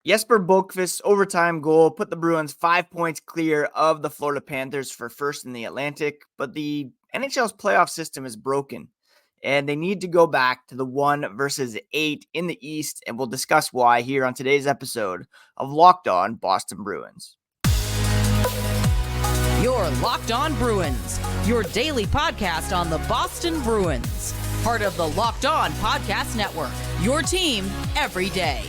Jesper Boqvist's overtime goal put the Bruins 5 points clear of the Florida Panthers for first in the Atlantic, but the NHL's playoff system is broken, and they need to go back to the 1 versus 8 in the East, and we'll discuss why here on today's episode of Locked On Boston Bruins. You're Locked On Bruins, your daily podcast on the Boston Bruins. Part of the Locked On Podcast Network, your team every day.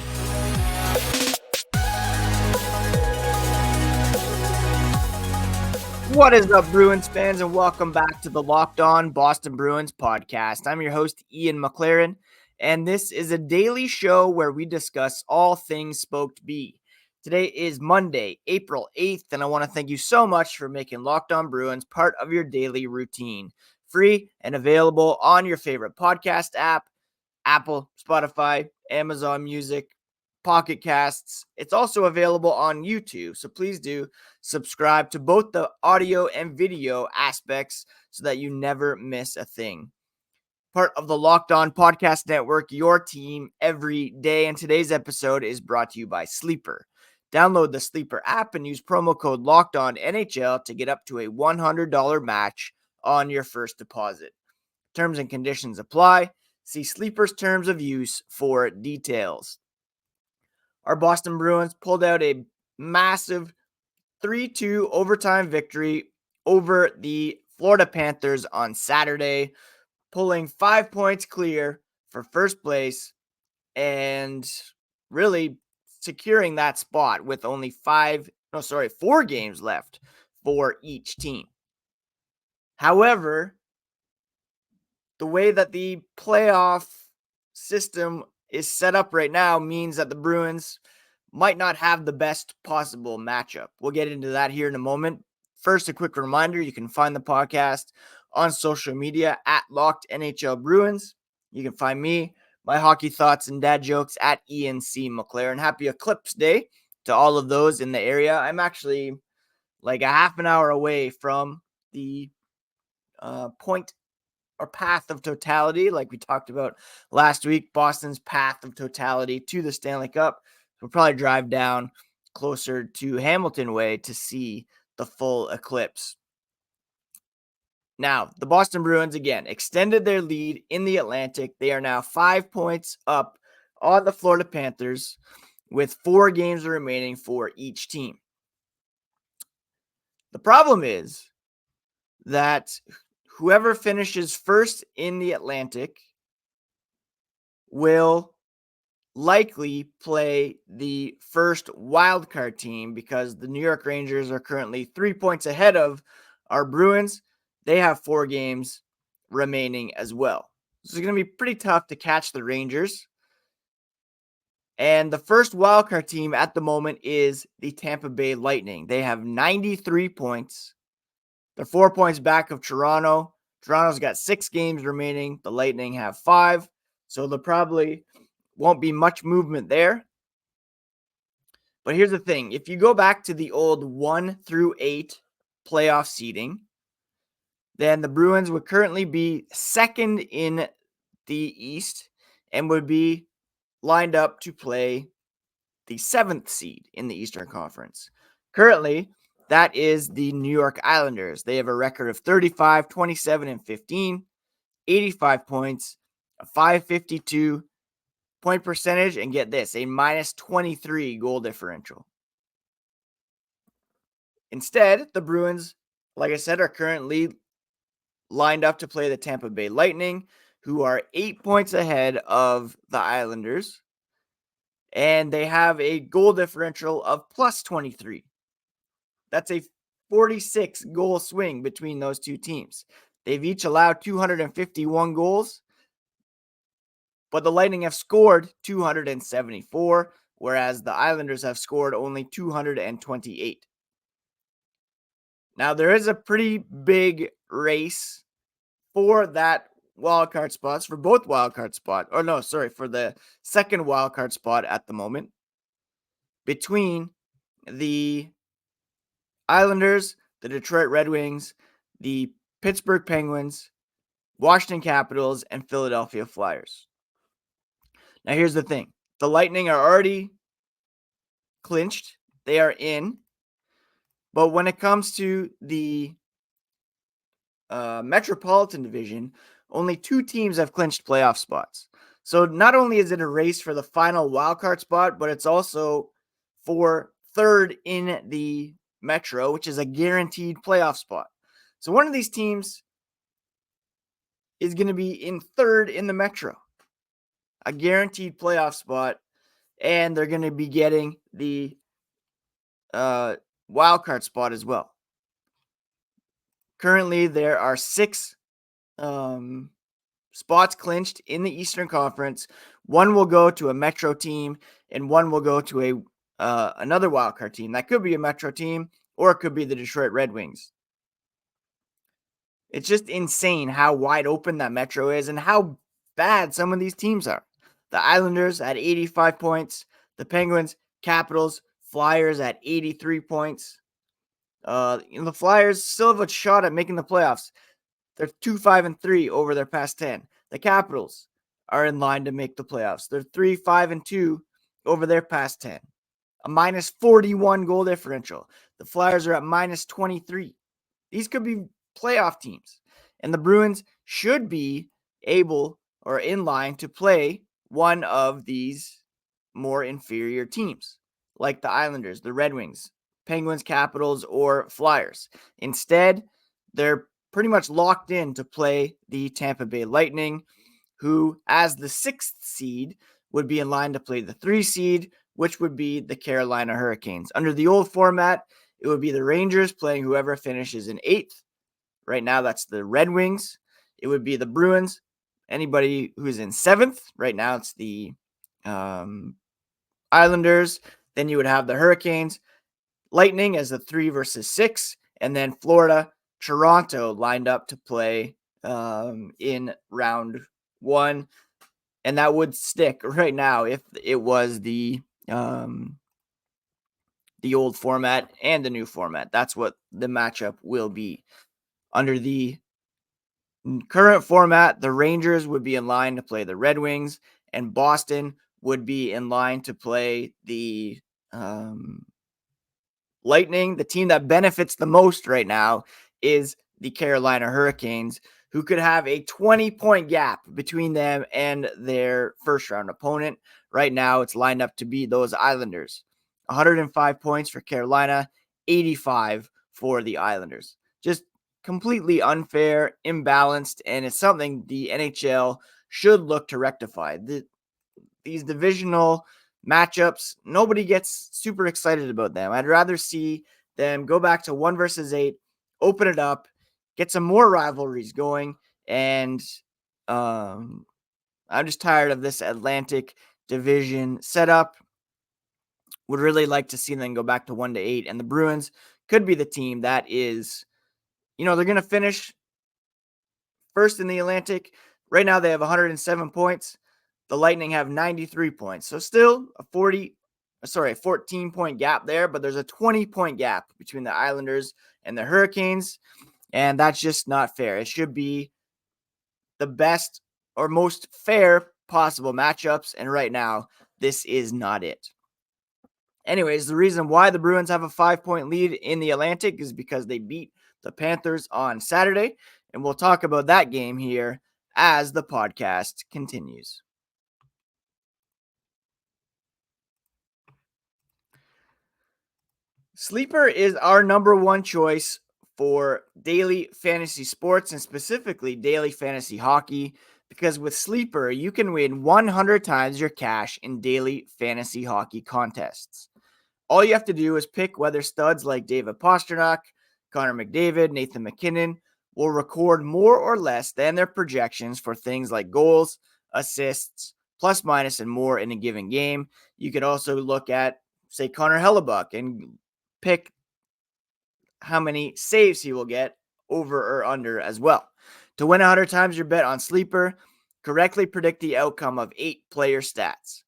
What is up, Bruins fans, and welcome back to the Locked On Boston Bruins podcast. I'm your host, Ian McLaren, and this is a daily show where we discuss all things Spoked B. Today is Monday, April 8th, and I want to thank you so much for making Locked On Bruins part of your daily routine. Free and available on your favorite podcast app, Apple, Spotify, Amazon Music, Pocket Casts. It's also available on YouTube, so please do subscribe to both the audio and video aspects so that you never miss a thing. Part of the Locked On Podcast Network, your team every day. And today's episode is brought to you by Sleeper. Download the Sleeper app and use promo code LOCKEDONNHL to get up to a $100 match on your first deposit. Terms and conditions apply. See Sleeper's terms of use for details. Our Boston Bruins pulled out a massive 3-2 overtime victory over the Florida Panthers on Saturday, pulling 5 points clear for first place and really securing that spot with only 4 games left for each team. However, the way that the playoff system is set up right now means that the Bruins might not have the best possible matchup. We'll get into that here in a moment. First, a quick reminder, you can find the podcast on social media at Locked NHL Bruins. You can find me, my hockey thoughts and dad jokes at Ian C. McLaren. Happy Eclipse Day to all of those in the area. I'm actually like a half an hour away from the point or path of totality, like we talked about last week, Boston's path of totality to the Stanley Cup. We'll probably drive down closer to Hamilton Way to see the full eclipse. Now, the Boston Bruins, again, extended their lead in the Atlantic. They are now 5 points up on the Florida Panthers with 4 games remaining for each team. The problem is that whoever finishes first in the Atlantic will likely play the first wildcard team because the New York Rangers are currently 3 points ahead of our Bruins. They have 4 games remaining as well. So it's going to be pretty tough to catch the Rangers. And the first wildcard team at the moment is the Tampa Bay Lightning. They have 93 points. They're 4 points back of Toronto. Toronto's got 6 games remaining. The Lightning have 5. So there probably won't be much movement there. But here's the thing. If you go back to the old 1 through 8 playoff seeding, then the Bruins would currently be second in the East and would be lined up to play the 7th seed in the Eastern Conference. Currently, that is the New York Islanders. They have a record of 35, 27, and 15, 85 points, a .552 point percentage, and get this, a minus 23 goal differential. Instead, the Bruins, like I said, are currently lined up to play the Tampa Bay Lightning, who are 8 points ahead of the Islanders, and they have a goal differential of plus 23. That's a 46 goal swing between those two teams. They've each allowed 251 goals, but the Lightning have scored 274, whereas the Islanders have scored only 228. Now, there is a pretty big race for that wildcard spots, for both wildcard spot, for the second wildcard spot at the moment, between the Islanders, the Detroit Red Wings, the Pittsburgh Penguins, Washington Capitals, and Philadelphia Flyers. Now, here's the thing. The Lightning are already clinched. They are in. But when it comes to the Metropolitan Division, only 2 teams have clinched playoff spots. So not only is it a race for the final wildcard spot, but it's also for third in the Metro, which is a guaranteed playoff spot. So one of these teams is going to be in third in the Metro, a guaranteed playoff spot, and they're going to be getting the wildcard spot as well. Currently, there are 6 spots clinched in the Eastern Conference. 1 will go to a Metro team, and 1 will go to another wildcard team. That could be a Metro team, or it could be the Detroit Red Wings. It's just insane how wide open that Metro is and how bad some of these teams are. The Islanders at 85 points, the Penguins, Capitals, Flyers at 83 points. The Flyers still have a shot at making the playoffs. They're 2-5-3 over their past 10. The Capitals are in line to make the playoffs. They're 3-5-2 over their past 10. A minus 41 goal differential. The Flyers are at minus 23. These could be playoff teams. And the Bruins should be able or in line to play one of these more inferior teams, like the Islanders, the Red Wings, Penguins, Capitals, or Flyers. Instead, they're pretty much locked in to play the Tampa Bay Lightning, who, as the 6th seed, would be in line to play the 3 seed, which would be the Carolina Hurricanes. Under the old format, it would be the Rangers playing whoever finishes in 8th. Right now, that's the Red Wings. It would be the Bruins, anybody who's in 7th. Right now, it's the Islanders. Then you would have the Hurricanes, Lightning as the 3 versus 6, and then Florida, Toronto lined up to play in round 1. And that would stick right now if it was the old format and the new format. That's what the matchup will be. Under the current format, the Rangers would be in line to play the Red Wings, and Boston would be in line to play the Lightning. The team that benefits the most right now is the Carolina Hurricanes, who could have a 20-point gap between them and their first-round opponent. Right now, it's lined up to be those Islanders. 105 points for Carolina, 85 for the Islanders. Just completely unfair, imbalanced, and it's something the NHL should look to rectify. These divisional matchups, nobody gets super excited about them. I'd rather see them go back to 1 versus 8, open it up, get some more rivalries going, and I'm just tired of this Atlantic Division setup. Would really like to see them go back to 1 to 8, and the Bruins could be the team that is, they're going to finish first in the Atlantic. Right now they have 107 points. The Lightning have 93 points. So still a 14-point gap there, but there's a 20-point gap between the Islanders and the Hurricanes, and that's just not fair. It should be the best or most fair possible matchups, and right now this is not it. Anyways, the reason why the Bruins have a 5-point lead in the Atlantic is because they beat the Panthers on Saturday, and we'll talk about that game here as the podcast continues. Sleeper is our number 1 choice for daily fantasy sports, and specifically daily fantasy hockey, because with Sleeper, you can win 100 times your cash in daily fantasy hockey contests. All you have to do is pick whether studs like David Pastrnak, Connor McDavid, Nathan McKinnon will record more or less than their projections for things like goals, assists, plus minus, and more in a given game. You could also look at, say, Connor Hellebuck and pick how many saves he will get over or under as well. To win 100 times your bet on Sleeper, correctly predict the outcome of 8 player stats.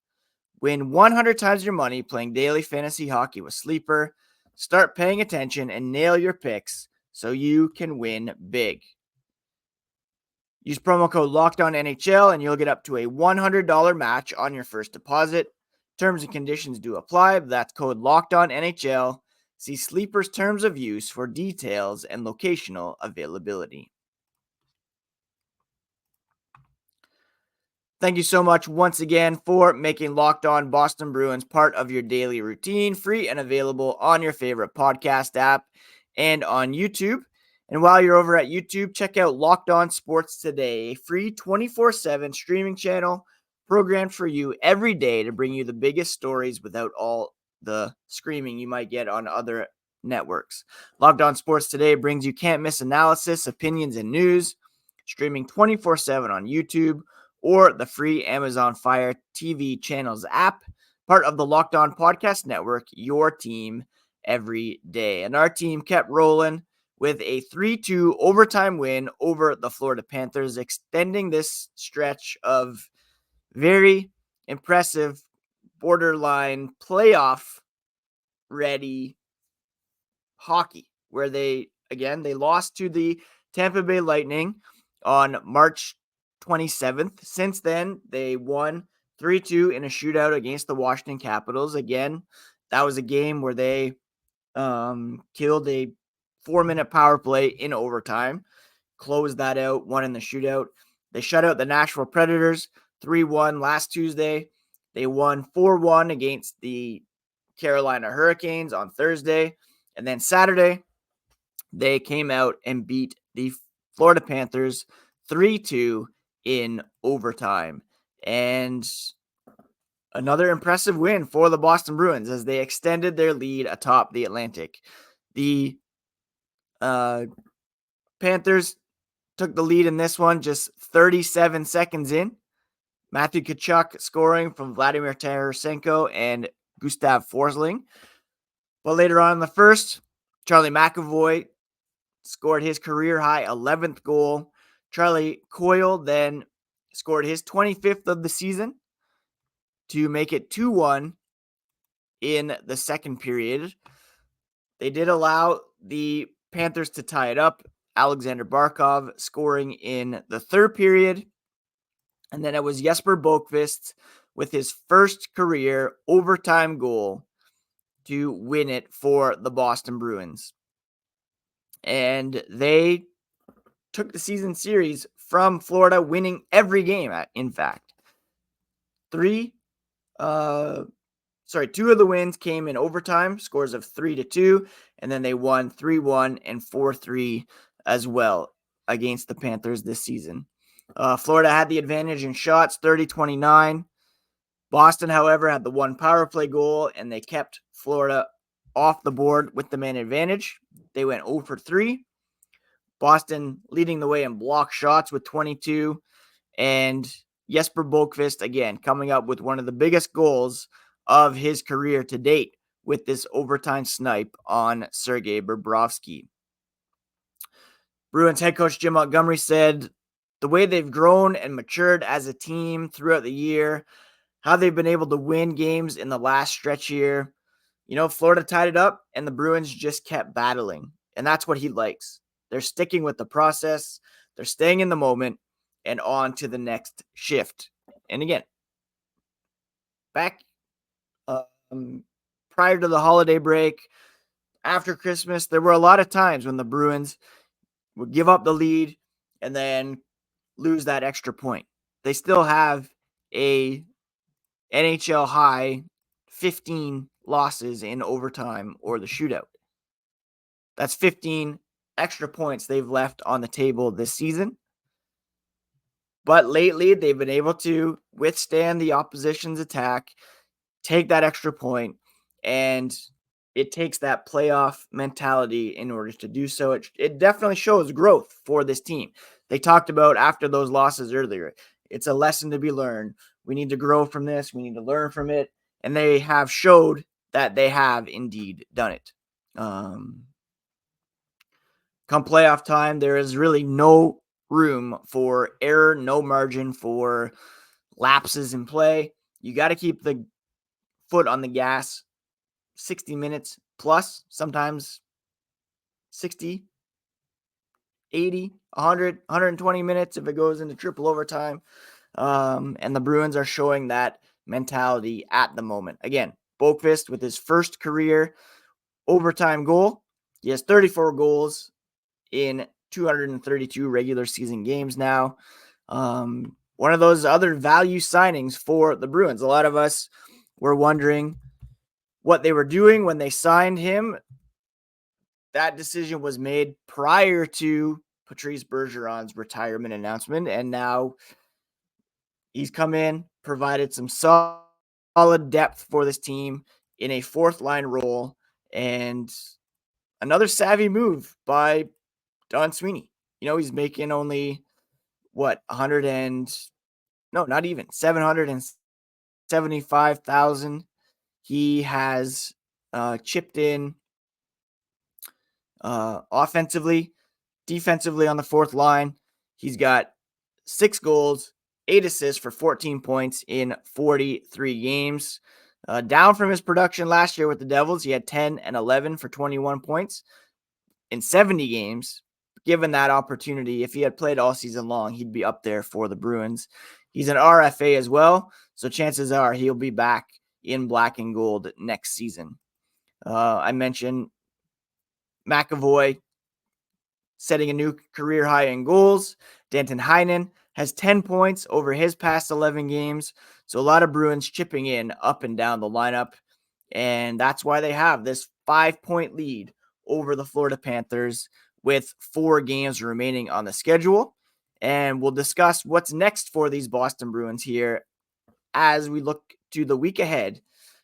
Win 100 times your money playing daily fantasy hockey with Sleeper. Start paying attention and nail your picks so you can win big. Use promo code LOCKEDONNHL and you'll get up to a $100 match on your first deposit. Terms and conditions do apply. That's code LOCKEDONNHL. See Sleeper's terms of use for details and locational availability. Thank you so much once again for making Locked On Boston Bruins part of your daily routine, free and available on your favorite podcast app and on YouTube. And while you're over at YouTube, check out Locked On Sports Today, a free 24/7 streaming channel programmed for you every day to bring you the biggest stories without all the screaming you might get on other networks. Locked On Sports Today brings you can't miss analysis, opinions, and news, streaming 24/7 on YouTube or the free Amazon Fire TV channels app, part of the Locked On Podcast Network, your team every day. And our team kept rolling with a 3-2 overtime win over the Florida Panthers, extending this stretch of very impressive, borderline playoff ready hockey, where they lost to the Tampa Bay Lightning on March 27th. Since then, they won 3-2 in a shootout against the Washington Capitals. Again, that was a game where they killed a 4-minute power play in overtime, closed that out, won in the shootout. They shut out the Nashville Predators 3-1 last Tuesday. They won 4-1 against the Carolina Hurricanes on Thursday. And then Saturday, they came out and beat the Florida Panthers 3-2 in overtime. And another impressive win for the Boston Bruins as they extended their lead atop the Atlantic. The Panthers took the lead in this one just 37 seconds in. Matthew Tkachuk scoring from Vladimir Tarasenko and Gustav Forsling. But later on in the first, Charlie McAvoy scored his career-high 11th goal. Charlie Coyle then scored his 25th of the season to make it 2-1 in the second period. They did allow the Panthers to tie it up. Alexander Barkov scoring in the third period. And then it was Jesper Boqvist with his first career overtime goal to win it for the Boston Bruins. And they took the season series from Florida, winning every game, in fact. Two of the wins came in overtime, scores of 3-2, and then they won 3-1 and 4-3 as well against the Panthers this season. Florida had the advantage in shots, 30-29. Boston, however, had the one power play goal, and they kept Florida off the board with the man advantage. They went 0 for 3. Boston leading the way in block shots with 22, and Jesper Boqvist, again, coming up with one of the biggest goals of his career to date with this overtime snipe on Sergei Bobrovsky. Bruins head coach Jim Montgomery said the way they've grown and matured as a team throughout the year, how they've been able to win games in the last stretch here. You know, Florida tied it up and the Bruins just kept battling. And that's what he likes. They're sticking with the process. They're staying in the moment and on to the next shift. And again, back prior to the holiday break, after Christmas, there were a lot of times when the Bruins would give up the lead and then lose that extra point. They still have a NHL high 15 losses in overtime or the shootout. That's 15 extra points they've left on the table this season. But lately, they've been able to withstand the opposition's attack, take that extra point, and it takes that playoff mentality in order to do so. It definitely shows growth for this team. They talked about after those losses earlier. It's a lesson to be learned. We need to grow from this. We need to learn from it. And they have showed that they have indeed done it. Come playoff time, there is really no room for error, no margin for lapses in play. You got to keep the foot on the gas 60 minutes plus, sometimes 60, 80, 100, 120 minutes if it goes into triple overtime. And the Bruins are showing that mentality at the moment. Again, Boqvist with his first career overtime goal. He has 34 goals in 232 regular season games now. One of those other value signings for the Bruins. A lot of us were wondering what they were doing when they signed him. That decision was made prior to Patrice Bergeron's retirement announcement, and now he's come in, provided some solid depth for this team in a fourth line role, and another savvy move by Don Sweeney. He's making only 100 and no, not even 775,000. He has chipped in offensively, defensively on the fourth line. He's got 6 goals, 8 assists for 14 points in 43 games. Down from his production last year with the Devils, he had 10 and 11 for 21 points in 70 games. Given that opportunity, if he had played all season long, he'd be up there for the Bruins. He's an RFA as well, so chances are he'll be back in black and gold next season. I mentioned McAvoy setting a new career high in goals. Danton Heinen has 10 points over his past 11 games. So a lot of Bruins chipping in up and down the lineup. And that's why they have this 5-point lead over the Florida Panthers with 4 games remaining on the schedule. And we'll discuss what's next for these Boston Bruins here as we look to the week ahead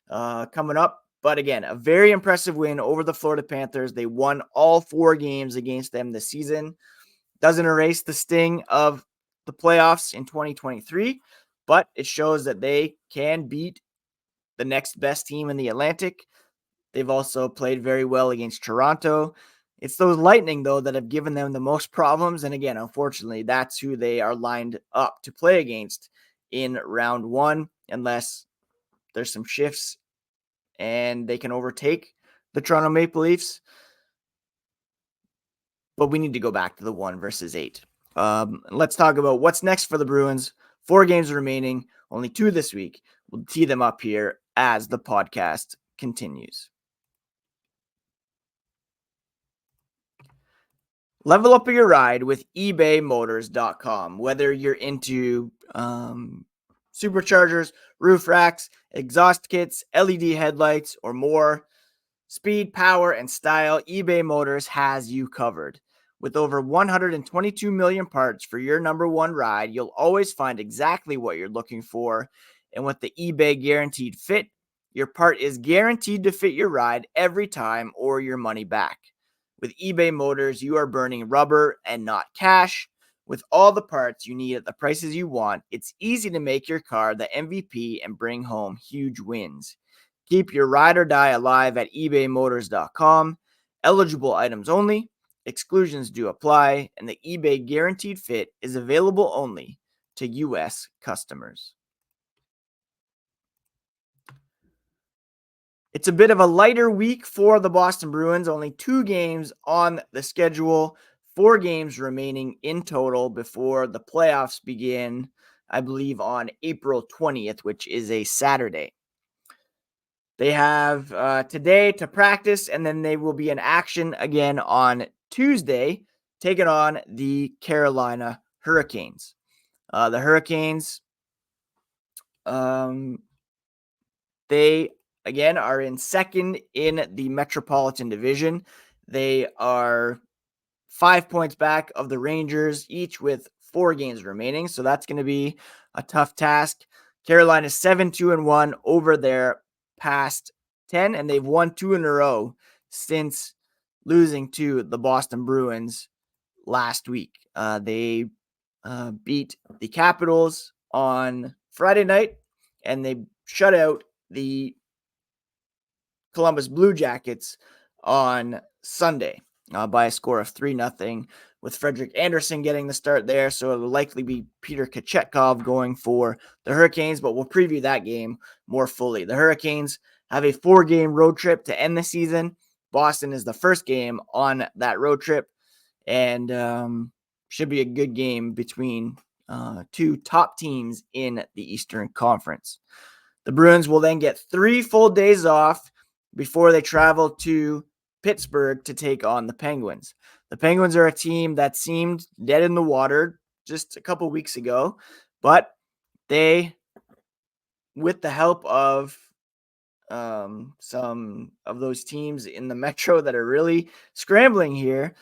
coming up. But again, a very impressive win over the Florida Panthers. They won all 4 games against them this season. Doesn't erase the sting of the playoffs in 2023, but it shows that they can beat the next best team in the Atlantic. They've also played very well against Toronto. It's those Lightning, though, that have given them the most problems. And again, unfortunately, that's who they are lined up to play against in round 1, unless there's some shifts and they can overtake the Toronto Maple Leafs. But we need to go back to the 1 versus 8. Let's talk about what's next for the Bruins. 4 games remaining, only 2 this week. We'll tee them up here as the podcast continues. Level up your ride with ebaymotors.com. Whether you're into superchargers, roof racks, exhaust kits, LED headlights, or more, speed, power, and style, eBay Motors has you covered. With over 122 million parts for your number one ride, you'll always find exactly what you're looking for. And with the eBay Guaranteed Fit, your part is guaranteed to fit your ride every time or your money back. With eBay Motors, you are burning rubber and not cash. With all the parts you need at the prices you want, it's easy to make your car the MVP and bring home huge wins. Keep your ride or die alive at ebaymotors.com. Eligible items only. Exclusions do apply, and the eBay Guaranteed Fit is available only to U.S. customers. It's a bit of a lighter week for the Boston Bruins. Only 2 games on the schedule, 4 games remaining in total before the playoffs begin, I believe, on April 20th, which is a Saturday. They have today to practice, and then they will be in action again on Tuesday, taking on the Carolina Hurricanes. The Hurricanes, they, again, are in second in the Metropolitan Division. They are 5 points back of the Rangers, each with 4 games remaining, so that's going to be a tough task. Carolina 7-2-1 over their past 10, and they've won 2 in a row since losing to the Boston Bruins last week. They beat the Capitals on Friday night, and they shut out the Columbus Blue Jackets on Sunday by a score of 3-0, with Frederik Andersen getting the start there. So it will likely be Peter Kochetkov going for the Hurricanes, but we'll preview that game more fully. The Hurricanes have a 4-game road trip to end the season. Boston is the first game on that road trip, and should be a good game between 2 top teams in the Eastern Conference. The Bruins will then get 3 full days off before they travel to Pittsburgh to take on the Penguins. The Penguins are a team that seemed dead in the water just a couple weeks ago, but they, with the help of some of those teams in the Metro that are really scrambling here,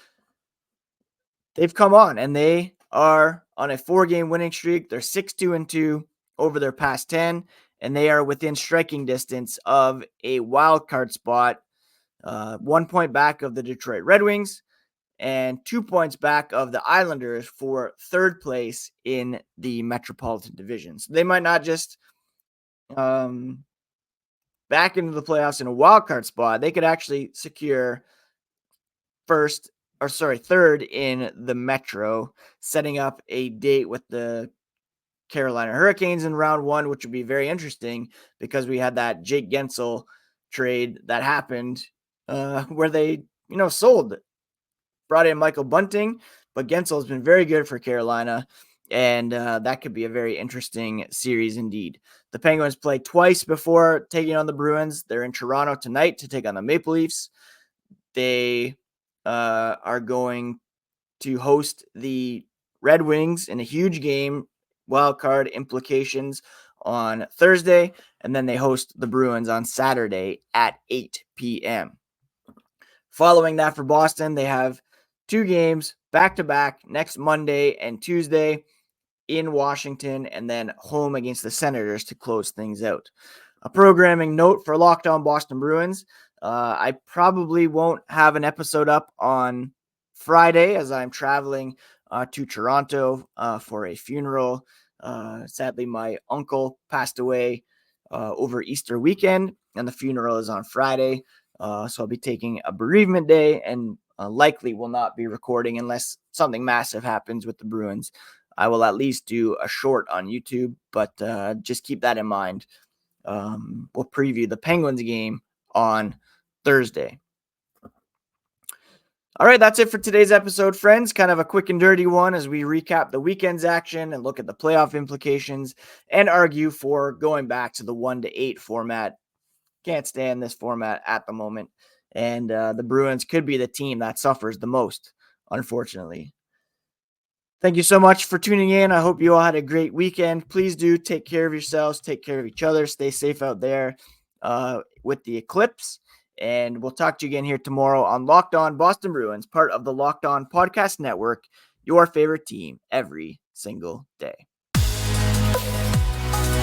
they've come on and they are on a 4-game winning streak. They're 6-2-2 over their past 10, and they are within striking distance of a wild card spot, 1 point back of the Detroit Red Wings and 2 points back of the Islanders for third place in the Metropolitan Division. So they might not just back into the playoffs in a wild card spot. They could actually secure third in the Metro, setting up a date with the Carolina Hurricanes in round 1, which would be very interesting because we had that Jake Gensel trade that happened where they, brought in Michael Bunting, but Gensel has been very good for Carolina, and that could be a very interesting series indeed. The Penguins play twice before taking on the Bruins. They're in Toronto tonight to take on the Maple Leafs. They are going to host the Red Wings in a huge game, wild card implications, on Thursday, and then they host the Bruins on Saturday at 8 p.m. Following that for Boston, they have 2 games back-to-back next Monday and Tuesday in Washington, and then home against the Senators to close things out. A programming note for Locked On Boston Bruins. I probably won't have an episode up on Friday as I'm traveling to Toronto for a funeral. Sadly, my uncle passed away over Easter weekend, and the funeral is on Friday. So I'll be taking a bereavement day and likely will not be recording unless something massive happens with the Bruins. I will at least do a short on YouTube, but just keep that in mind. We'll preview the Penguins game on Thursday. All right, that's it for today's episode, friends. Kind of a quick and dirty one as we recap the weekend's action and look at the playoff implications and argue for going back to the 1-8 format. Can't stand this format at the moment. And the Bruins could be the team that suffers the most, unfortunately. Thank you so much for tuning in. I hope you all had a great weekend. Please do take care of yourselves, take care of each other, stay safe out there with the eclipse. And we'll talk to you again here tomorrow on Locked On Boston Bruins, part of the Locked On Podcast Network, your favorite team every single day.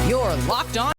You're Locked On.